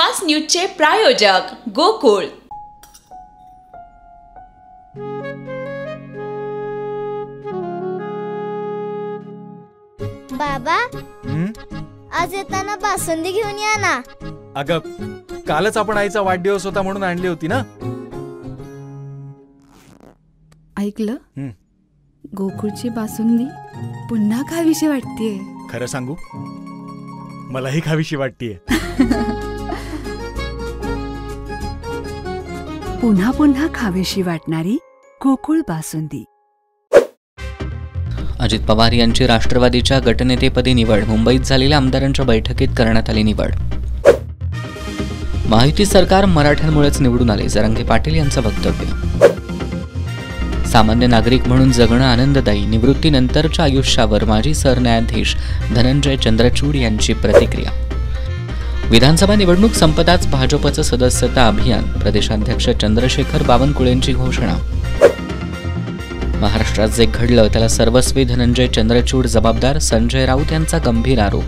Fast न्यूजचे प्रायोजक गोकुळ। बाबा, आज येताना बासुंदी घेऊन या ना। अगं, कालच आपण आईचा वाढदिवस होता म्हणून आणली होती ना। ऐकलं, गोकुळची बासुंदी पुन्हा खावीशी वाटतेय। खरं सांगू, मलाही खावीशी वाटतेय। पुन्हा पुन्हा खावीशी वाटणारी गोकुळ बासुंदी। अजित पवार यांची राष्ट्रवादीच्या गटनेतेपदी निवड। मुंबईत झालेल्या आमदारांच्या बैठकीत करण्यात आली निवड। महायुती सरकार मराठ्यांमुळेच निवडून आले, जरांगे पाटील यांचं वक्तव्य। सामान्य नागरिक म्हणून जगणं आनंददायी, निवृत्तीनंतरच्या आयुष्यावर माजी सरन्यायाधीश धनंजय चंद्रचूड यांची प्रतिक्रिया। विधानसभा निवडणूक संपताच भाजपचं सदस्यता अभियान, प्रदेशाध्यक्ष चंद्रशेखर बावनकुळेंची घोषणा। महाराष्ट्रात जे घडलं त्याला सर्वस्वी धनंजय चंद्रचूड जबाबदार, संजय राऊत यांचा गंभीर आरोप।